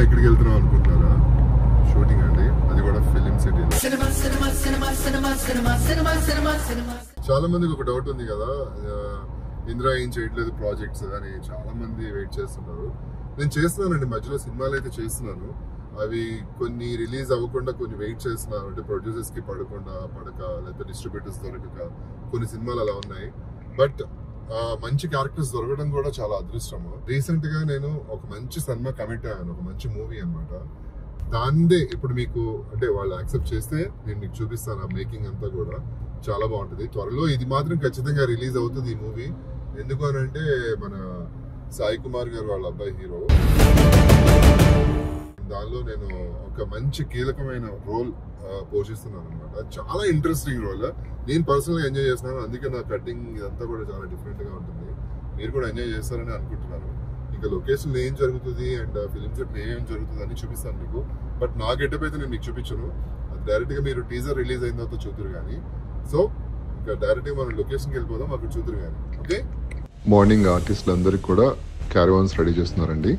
ఎక్కడికి వెళ్తున్నాం అనుకుంటున్నారా? షూటింగ్ అండి, అది కూడా ఫిలిం సిటీ. చాలా మందికి ఒక డౌట్ ఉంది కదా, ఇంద్ర ఏం చేయట్లేదు ప్రాజెక్ట్స్ అని చాలా మంది వెయిట్ చేస్తున్నారు. నేను చేస్తున్నానండి, మధ్యలో సినిమాలు అయితే చేస్తున్నాను. అవి కొన్ని రిలీజ్ అవ్వకుండా కొన్ని వెయిట్ చేస్తున్నాను. అంటే ప్రొడ్యూసర్స్ కి పడక లేకపోతే డిస్ట్రిబ్యూటర్స్ దొరకక కొన్ని సినిమాలు అలా ఉన్నాయి. బట్ మంచి క్యారెక్టర్స్ దొరకడం కూడా చాలా అదృష్టము. రీసెంట్ గా నేను ఒక మంచి సినిమా కమిట్ అయ్యాను, ఒక మంచి మూవీ అనమాట. దాన్నే ఇప్పుడు మీకు అంటే వాళ్ళు యాక్సెప్ట్ చేస్తే నేను మీకు చూపిస్తాను. ఆ మేకింగ్ అంతా కూడా చాలా బాగుంటుంది. త్వరలో ఇది మాత్రం ఖచ్చితంగా రిలీజ్ అవుతుంది ఈ మూవీ. ఎందుకు అని అంటే మన సాయి కుమార్ గారు వాళ్ళ అబ్బాయి హీరో. దానిలో నేను ఒక మంచి కీలకమైన రోల్ పోషిస్తున్నాను అనమాట. చాలా ఇంట్రెస్టింగ్ రోల్. నేను పర్సనల్గా ఎంజాయ్ చేస్తున్నాను. అందుకే నా కటింగ్ ఇదంతా కూడా చాలా డిఫరెంట్ గా ఉంటుంది. మీరు కూడా ఎంజాయ్ చేస్తారని అనుకుంటున్నాను. ఇంకా లొకేషన్ ఏం జరుగుతుంది అండ్ ఫిలిం సెట్ ఏమేమి జరుగుతుంది అని చూపిస్తాను మీకు. బట్ నా గెటప్ అయితే నేను మీకు చూపించను. అది డైరెక్ట్ గా మీరు టీజర్ రిలీజ్ అయిన తర్వాత చూద్దరు కానీ. సో ఇంకా డైరెక్ట్ గా మనం లొకేషన్కి వెళ్ళిపోదాం, అక్కడ చూద్దరు కానీ. ఓకే, మార్నింగ్ ఆర్టిస్టులు అందరికి కూడా క్యారవాన్స్ రెడీ చేస్తున్నారండి.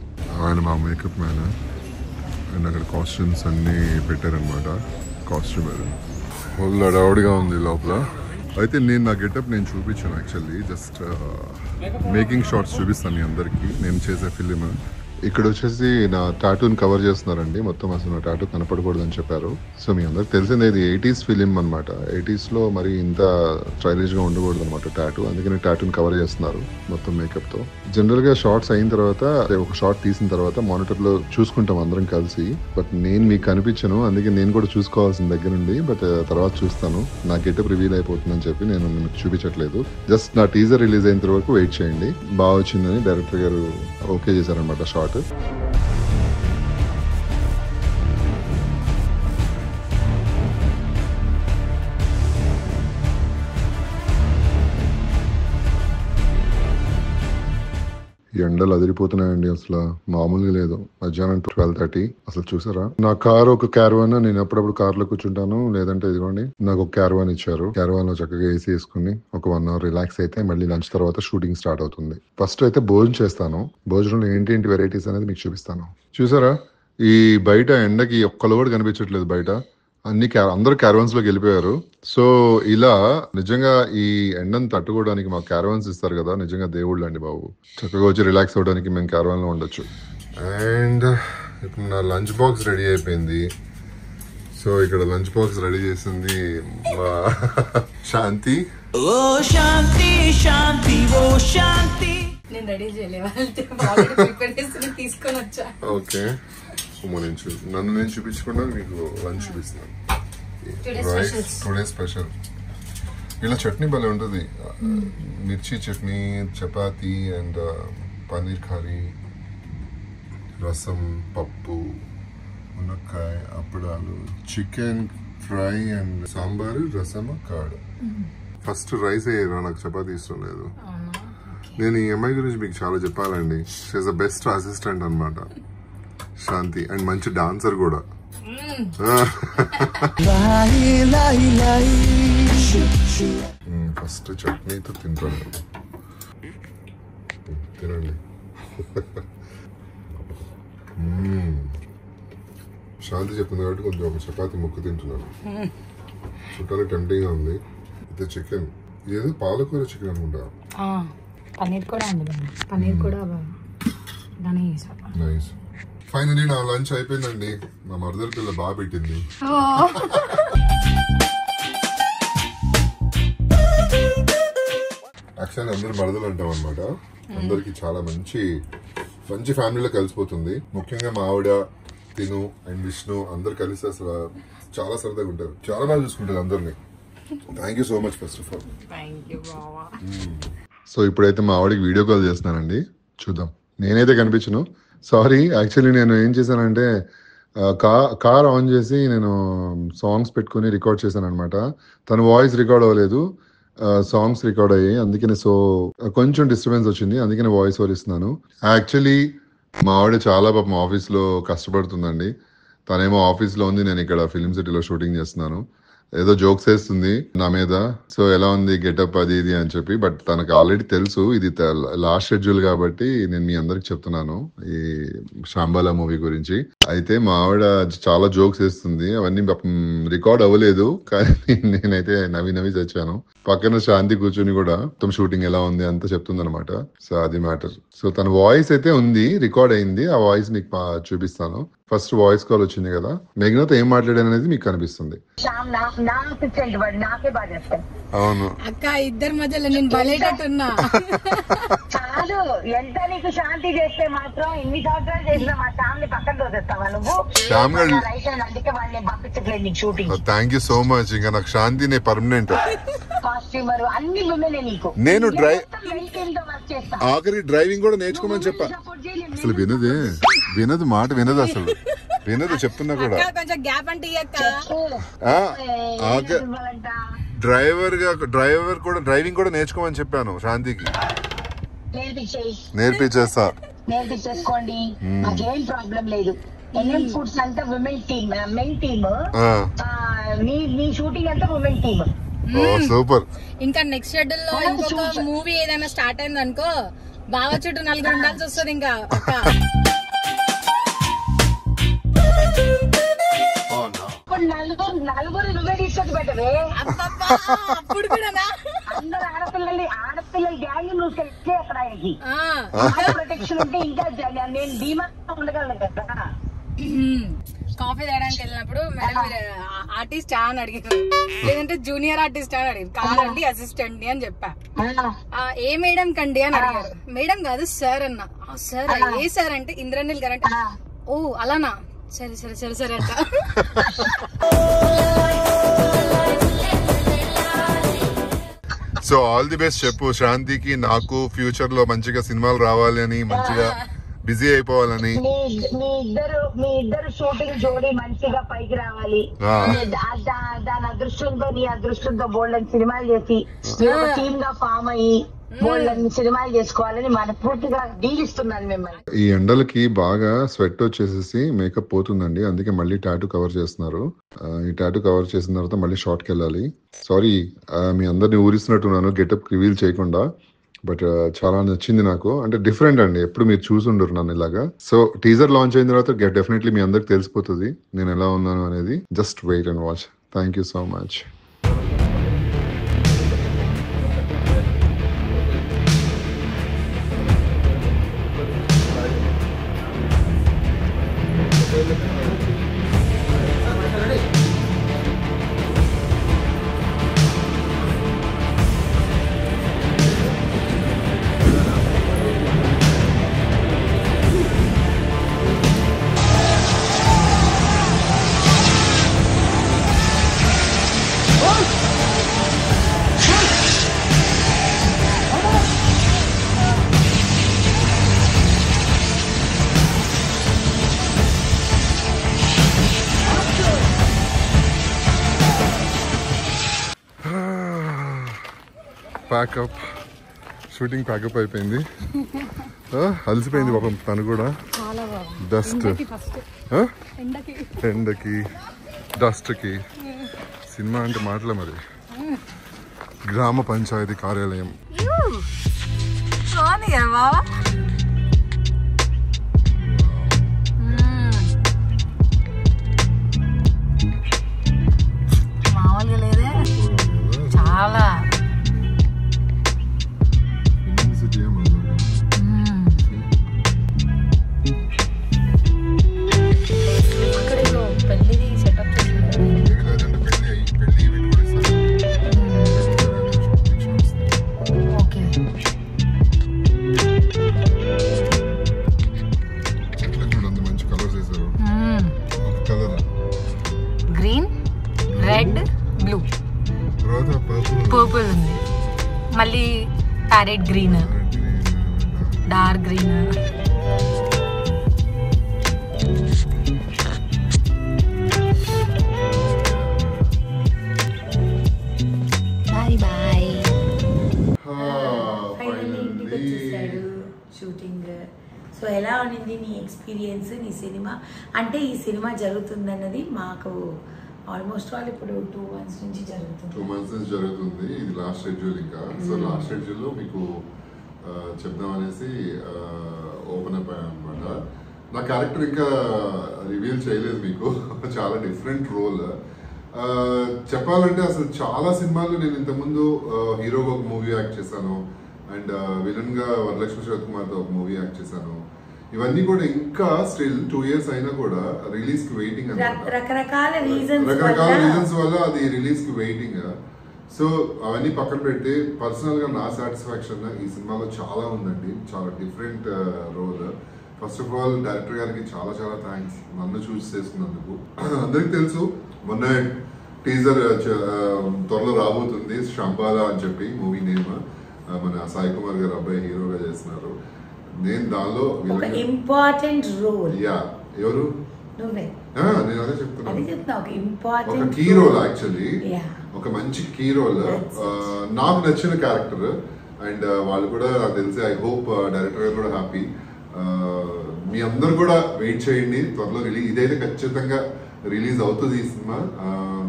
ఆయన మా మేకప్ మ్యాన్ అండ్ అక్కడ కాస్ట్యూమ్స్ అన్నీ పెట్టారనమాట. కాస్ట్యూమర్ ఫుల్ అడౌడ్గా ఉంది లోపల. అయితే నేను నా గెటప్ నేను చూపించాను యాక్చువల్లీ. జస్ట్ మేకింగ్ షార్ట్స్ చూపిస్తాను మీ అందరికీ నేను చేసే ఫిలిం. ఇక్కడ వచ్చేసి నా టాటూని కవర్ చేస్తున్నారండి. మొత్తం అసలు నా టాటూ కనపడకూడదు అని చెప్పారు. సో మీ అందరికి తెలిసిందే ఇది 80s ఫిలిం అనమాట. 80s లో మరి ఇంత స్టైలిష్ గా ఉండకూడదు అనమాట టాటూ. అందుకని టాటూని కవర్ చేస్తున్నారు మొత్తం మేకప్ తో. జనరల్ గా షార్ట్స్ అయిన తర్వాత ఒక షార్ట్ తీసిన తర్వాత మానిటర్ లో చూసుకుంటాం అందరం కలిసి. బట్ నేను మీకు కనిపించను, అందుకే నేను కూడా చూసుకోవాల్సిన దగ్గర నుండి. బట్ తర్వాత చూస్తాను. నా గెటప్ రివీల్ అయిపోతుందని చెప్పి నేను మీకు చూపించట్లేదు. జస్ట్ నా టీజర్ రిలీజ్ అయిన వరకు వెయిట్ చేయండి. బాగా వచ్చిందని డైరెక్టర్ గారు ఓకే చేశారనమాట షార్ట్. ఎండలు అదిరిపోతున్నాయండి. అసలు మామూలుగా లేదు. మధ్యాహ్నం 12:30 అసలు చూసారా. నా కార్ ఒక క్యారవాన్. నేను అప్పుడప్పుడు కార్ లో కూర్చుంటాను, లేదంటే ఇదిగోండి నాకు ఒక క్యారవాన్ ఇచ్చారు. క్యారవాన్ లో చక్కగా ఏసీ వేసుకుని ఒక 1 hour రిలాక్స్ అయితే మళ్ళీ లంచ్ తర్వాత షూటింగ్ స్టార్ట్ అవుతుంది. ఫస్ట్ అయితే భోజనం చేస్తాను. భోజనంలో ఏంటి వెరైటీస్ అనేది మీకు చూపిస్తాను. చూసారా, ఈ బయట ఎండకి ఒక్కళ్ళు కూడా కనిపించట్లేదు. బయట అందరూ క్యారవాన్స్ లోకి వెళ్ళిపోయారు. సో ఇలా నిజంగా ఈ ఎండను తట్టుకోవడానికి మాకు క్యారవాన్స్ ఇస్తారు కదా, నిజంగా దేవుళ్ళు అండి బాబు. చక్కగా వచ్చి రిలాక్స్ అవ్వడానికి మేము క్యారవాన్ లో ఉండొచ్చు. అండ్ ఇప్పుడు నా లంచ్ బాక్స్ రెడీ అయిపోయింది. సో ఇక్కడ లంచ్ బాక్స్ రెడీ చేసింది శాంతి. ఓ శాంతి శాంతి ఓ శాంతి. నేను రెడీ చేయలేదు, తీసుకొని వచ్చా. ఓకే, నన్ను నేను చూపించకుండా మీకు లంచ్ చూపిస్తాను. Today special. ఇలా చట్నీ భలే ఉంటుంది. మిర్చి చట్నీ, చపాతీ అండ్ పన్నీర్ కర్రీ, రసం, పప్పు, మునక్కాయ, అప్పడాలు, చికెన్ ఫ్రై అండ్ సాంబారు, రసము, కర్డ్. ఫస్ట్ రైస్ అయ్యారా, నాకు చపాతీ ఇష్టం లేదు. నేను ఈ అమ్మాయి గురించి మీకు చాలా చెప్పాలండి. షీఈస్ ద బెస్ట్ అసిస్టెంట్ అనమాట శాంతి. అండ్ మంచి డాన్సర్ కూడా. ఫస్ట్ చట్నీతో తింటాను. తినండి. శాంతి చెప్పింది కాబట్టి కొంచెం ఒక చపాతి ముక్క తింటున్నాను. చుట్టాలు టెంప్టింగ్ గా ఉంది. ఇది చికెన్ ఏదో పాలకూర చికెన్ అనుకుంటా. పన్నీర్ కూడా ఉంది, పన్నీర్ కూడా దాని నైస్. ఫైనలీ నా లంచ్ అయిపోయిందండి. మా మరదల పిల్ల బాగా పెట్టింది. యాక్చువల్లీ అందరు మరదలు అంటాం అనమాట. అందరికి చాలా మంచి మంచి ఫ్యామిలీలో కలిసిపోతుంది. ముఖ్యంగా మా ఆవిడ, తిను అండ్ విష్ణు అందరు కలిసి అసలు చాలా సరదాగా ఉంటారు. చాలా బాగా చూసుకుంటారు అందరినీ. Thank you so much first of all. So ఇప్పుడైతే మా ఆవిడకి వీడియో కాల్ చేస్తున్నానండి. చూద్దాం. నేనైతే కనిపించను, సారీ. యాక్చువల్లీ నేను ఏం చేశానంటే కార్ ఆన్ చేసి నేను సాంగ్స్ పెట్టుకుని రికార్డ్ చేశాను అనమాట. తన వాయిస్ రికార్డ్ అవ్వలేదు, సాంగ్స్ రికార్డ్ అయ్యాయి. అందుకనే సో కొంచెం డిస్టర్బెన్స్ వచ్చింది, అందుకనే వాయిస్ ఓవర్ ఇస్తున్నాను. యాక్చువల్లీ మా ఆవిడ చాలా పాపం ఆఫీస్లో కష్టపడుతుందండి. తనేమో ఆఫీస్లో ఉంది, నేను ఇక్కడ ఫిల్మ్ సిటీలో షూటింగ్ చేస్తున్నాను. ఏదో జోక్స్ వేస్తుంది నా మీద. సో ఎలా ఉంది గెటప్ అది ఇది అని చెప్పి. బట్ తనకు ఆల్రెడీ తెలుసు ఇది లాస్ట్ షెడ్యూల్ కాబట్టి నేను మీ అందరికి చెప్తున్నాను ఈ శాంబాలా మూవీ గురించి. అయితే మా ఆవిడ చాలా జోక్స్ వేస్తుంది, అవన్నీ రికార్డ్ అవ్వలేదు కానీ నేనైతే నవ్వి చచ్చాను. పక్కన శాంతి కూర్చుని కూడా మొత్తం షూటింగ్ ఎలా ఉంది అంతా చెప్తుంది అనమాట. సో అది మ్యాటర్. సో తన వాయిస్ అయితే ఉంది, రికార్డ్ అయింది. ఆ వాయిస్ నీకు చూపిస్తాను. ఫస్ట్ వాయిస్ కాల్ వచ్చింది కదా, మేఘ్నాతో ఏం మాట్లాడాను అనేది మీకు కనిపిస్తుంది. అవును అక్క, ఇద్దరి మధ్యలో నేను బలేటట్టున్నా. చాలు, ఎంత నీకు శాంతి చేస్తే మాత్రం ఇన్ని సంవత్సరాలు చేసిన మా శ్యామ్ని పక్కన దోసేస్తావా నువ్వు? అందుకే వాళ్ళని పంపించట్లేదు నీకు shooting. Thank you so much. ఇంకా నాకు శాంతినే పర్మనెంట్ కాస్ట్యూమర్ అన్ని విమెనే నీకు. నేను ఆఖరి డ్రైవింగ్ కూడా నేర్చుకోమని చెప్పా. అసలు వినదు మాట వినదు, అసలు వినదు చెప్తున్నా కూడా. డ్రైవర్ కూడా డ్రైవింగ్ కూడా నేర్చుకోమని చెప్పాను శాంతికి. నేర్పించేస్తా. నేర్పించేసుకోండి, మాకేం ప్రాబ్లం లేదు. ఎన్ఎం ఫుడ్స్ అంతా విమెన్ టీమ్, మెన్ టీమ్. నీ షూటింగ్ అంతా విమెన్ టీమ్. సూపర్. ఇంకా నెక్స్ట్ షెడ్యూల్ లో ఇంకొక మూవీ ఏదైనా స్టార్ట్ అయింది అనుకో, బాగా చుట్టూ నలుగురు ఉండాల్సి వస్తుంది. ఇంకా నలుగురు నువ్వే తీసుకొచ్చి పెట్టవే. అప్పుడు కూడా అందరు ఆడపిల్లలు గ్యాంగ్ నువ్వు సెలెక్ట్ అక్కడ ఆయనకి ప్రొటెక్షన్ ఉంటే ఇంకా నేను ధీమా ఉండగలను కదా. కాఫీ తాగడానికి వెళ్ళినప్పుడు మేడం ఆర్టిస్ట్ అని అడిగారు, లేదంటే జూనియర్ ఆర్టిస్ట్ అని అడిగారు. కాదండి అసిస్టెంట్ అని చెప్పా. ఏ మేడం కండి అని అడిగారు. మేడం కాదు సార్ అన్న. సార్ ఏ సార్ అంటే ఇంద్రనీల్ గారు అంటే, ఓ అలానా, సరే సరే సరే సరే అంట. సో ఆల్ ది బెస్ట్ చెప్పు శాంతికి. నాకు ఫ్యూచర్ లో మంచిగా సినిమాలు రావాలి అని, మంచిగా బిజీ అయిపోవాలని. మీ ఇద్దరు షూటింగ్ జోడి మంచిగా పైకి రావాలి. దాని అదృష్టంతో నీ అదృష్టంతో బోల్డెన్ సినిమాలు చేసి టీమ్ గా ఫామ్ అయ్యి బోల్డెన్ సినిమాలు చేసుకోవాలని మనస్ఫూర్తిగా దీవిస్తున్నాను మిమ్మల్ని. ఈ ఎండలకి బాగా స్వెట్ వచ్చేసేసి మేకప్ పోతుందండి, అందుకే మళ్ళీ టాటూ కవర్ చేస్తున్నారు. ఈ టాటూ కవర్ చేసిన తర్వాత మళ్ళీ షార్ట్ కి వెళ్ళాలి. సారీ మీ అందరిని ఊరిస్తున్నట్టున్నాను గెటప్ రివీల్ చేయకుండా. బట్ చాలా నచ్చింది నాకు. అంటే డిఫరెంట్ అండి, ఎప్పుడు మీరు చూసుండరు నన్ను ఇలాగా. సో టీజర్ లాంచ్ అయిన తర్వాత డెఫినెట్లీ మీ అందరికి తెలిసిపోతుంది నేను ఎలా ఉన్నాను అనేది. Just wait and watch. Thank you so much. Pack up, shooting pack up అయిపోయింది. అలసిపోయింది పాపం తను కూడా. డస్ట్, ఎండకి డస్ట్కి. సినిమా అంటే మాటలే మరి. గ్రామ పంచాయతీ కార్యాలయం. మామూలుగా లేదే, చాలా పర్పుల్ ఉంది, మళ్ళీ parrot green, dark green. Bye bye. Finally ఇంటికి వచ్చేసాడు షూటింగ్. సో ఎలా ఉండింది నీ ఎక్స్పీరియన్స్, నీ సినిమా? అంటే ఈ సినిమా జరుగుతుందన్నది మాకు ఆల్మోస్ట్ ఆల్ ఇప్పుడు 2 months నుంచి జరుగుతుంది. 2 months నుంచి జరుగుతుంది. ఇది లాస్ట్ షెడ్యూల్ ఇంకా. సో లాస్ట్ షెడ్యూల్లో మీకు చెప్దామనేసి ఓపెన్ అప్ అయ్యాను అనమాట. నా క్యారెక్టర్ ఇంకా రివీల్ చేయలేదు మీకు. చాలా డిఫరెంట్ రోల్. చెప్పాలంటే అసలు చాలా సినిమాలు నేను ఇంతకుముందు హీరోగా ఒక మూవీ యాక్ట్ చేశాను, అండ్ విలన్ గా వరలక్ష్మి శరత్కుమార్తో ఒక మూవీ యాక్ట్ చేశాను. ఇవన్నీ కూడా ఇంకా స్టిల్ 2 years అయినా కూడా రిలీజ్ కి వెయిటింగ్ అనమాట. రకరకాల రీజన్స్ వల్ల అది రిలీజ్ కి వెయిటింగ్. సో అవన్నీ పక్కన పెట్టి పర్సనల్ గా నా సాటిస్ఫాక్షన్ ఈ సినిమాలో చాలా ఉందండి. చాలా different role. First of all director గారికి చాలా చాలా థ్యాంక్స్ నన్ను చూస్ చేసుకున్నందుకు. అందరికి తెలుసు మొన్న టీజర్ త్వరలో రాబోతుంది, శంబాలా అని చెప్పి మూవీ నేమ్. మన సాయి కుమార్ గారు అబ్బాయి హీరోగా చేస్తున్నారు. నేను దానిలో ఇంపార్టెంట్ రోల్. యా ఎవరు? నువ్వే. నేను అదే చెప్తున్నా. ఒక కీ రోల్ యాక్చువల్లీ, ఒక మంచి కీ రోల్. నాకు నచ్చిన క్యారెక్టర్. అండ్ వాళ్ళు కూడా నాకు తెలిసి ఐ హోప్ డైరెక్టర్ గారు కూడా హ్యాపీ. మీ అందరు కూడా వెయిట్ చేయండి, త్వరలో రిలీజ్. ఇదైతే ఖచ్చితంగా రిలీజ్ అవుతుంది ఈ సినిమా.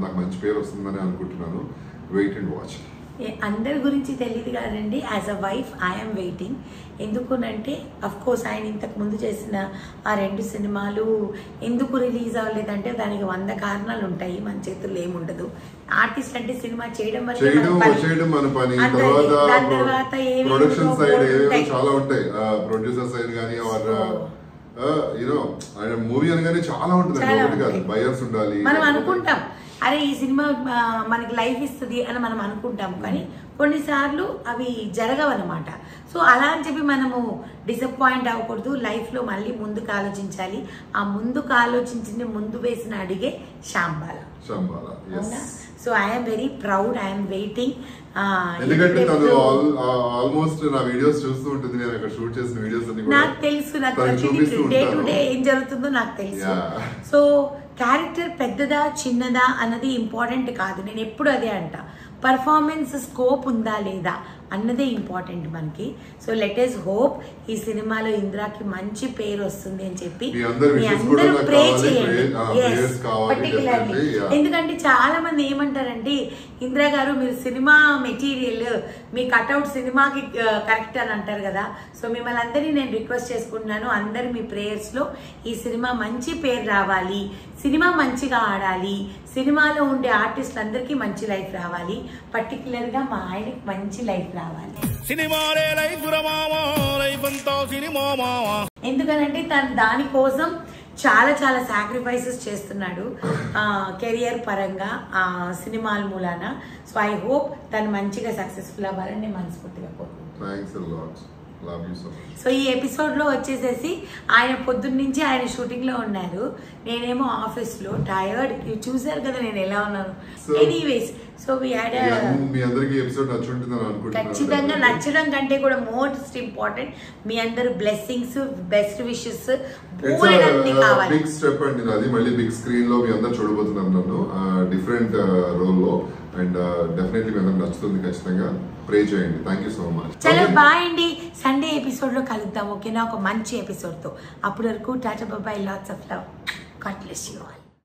నాకు మంచి పేరు వస్తుందని అనుకుంటున్నాను. Wait and watch. అందరి గురించి తెలియదు కాదండి, as a wife I'm waiting. ఎందుకునంటే అఫ్ కోర్స్ ఆయన ఇంతకు ముందు చేసిన ఆ 2 సినిమాలు ఎందుకు రిలీజ్ అవ్వలేదంటే దానికి 100 కారణాలు ఉంటాయి, మన చేతుల్లో ఏముండదు. ఆర్టిస్ట్ అంటే సినిమా చేయడం వల్ల మన పని, తర్వాత ప్రొడక్షన్ సైడ్ చాలా ఉంటాయి, ప్రొడ్యూసర్ సైడ్ కానీ మూవీ అనగానే చాలా ఉంటుంది. బయర్స్ ఉండాలి. మనం అనుకుంటాం అరే ఈ సినిమా మనకి లైఫ్ ఇస్తుంది అని మనం అనుకుంటాం, కానీ కొన్నిసార్లు అవి జరగవన్నమాట. సో అలా అని చెప్పి మనము డిసప్పాయింట్ అవ్వకూడదు. లైఫ్లో మళ్ళీ ముందుకు ఆలోచించాలి. ఆ ముందుకు ఆలోచించింది ముందు వేసిన అడిగే Shambhala. So I'm very proud, I'm waiting. ఎందుకంటే తను ఆల్మోస్ట్ నా వీడియోస్ చూస్తూ ఉంటుంది. నేను అక్కడ షూట్ చేసిన వీడియోస్ అన్ని నాకు తెలుసు, నాకు డే టు డే ఏం జరుగుతుందో నాకు తెలుసు. సో క్యారెక్టర్ పెద్దదా చిన్నదా అన్నది ఇంపార్టెంట్ కాదు. నేను ఎప్పుడు అదే అంట, పర్ఫార్మెన్స్ స్కోప్ ఉందా లేదా అన్నదే ఇంపార్టెంట్ మనకి. సో లెట్ us హోప్ ఈ సినిమాలో ఇంద్రాకి మంచి పేరు వస్తుంది అని చెప్పి మీ అందరూ ప్రే చేయండి. పర్టికులర్లీ ఎందుకంటే చాలా మంది ఏమంటారంటే ఇంద్రా గారు మీరు సినిమా మెటీరియల్, మీ కట్అవుట్ సినిమాకి కరెక్ట్ అని అంటారు కదా. సో మిమ్మల్ని అందరినీ నేను రిక్వెస్ట్ చేసుకుంటున్నాను, అందరు మీ ప్రేయర్స్ లో ఈ సినిమా మంచి పేరు రావాలి, సినిమా మంచిగా ఆడాలి, సినిమాలో ఉండే ఆర్టిస్టులు అందరికీ మంచి లైఫ్ రావాలి, పర్టికులర్ గా మా ఆయనకి మంచి లైఫ్ రావాలి. ఎందుకనంటే తను దానికోసం చాలా చాలా సాక్రిఫైసెస్ చేస్తున్నాడు కెరియర్ పరంగా, సినిమాల మూలాన. సో ఐ హోప్ తను మంచిగా సక్సెస్ఫుల్ అవ్వాలని నేను మనస్ఫూర్తిగా కోరుకుంటున్నాను. సో ఈ ఎపిసోడ్ లో వచ్చేసేసి ఆయన పొద్దున్న నుంచి ఆయన షూటింగ్ లో ఉన్నారు, నేనేమో ఆఫీస్ లో టైర్డ్. చూసారు కదా నేను ఎలా ఉన్నాను. ఎనీవేస్ సో ఖచ్చితంగా నచ్చడం కంటే కూడా మోస్ట్ ఇంపార్టెంట్ మీ అందరు బ్లెస్సింగ్స్, బెస్ట్ విషెస్ కావాలి. బిగ్ స్టెప్ అండి నాది. మళ్ళీ బిగ్ స్క్రీన్ లో మీ అందరు చూడబోతున్నారు నన్ను డిఫరెంట్ రోల్ లో. అండ్ డెఫినెట్లీ మీ అందరికి నచ్చుతుంది. ఖచ్చితంగా ప్రే చేయండి. Thank you so much. చలో బాయ్ అండి. సండే ఎపిసోడ్ లో కలుద్దాం, ఓకేనా? ఒక మంచి ఎపిసోడ్ తో. అప్పటి వరకు టాటా bye, lots of love, God bless you all.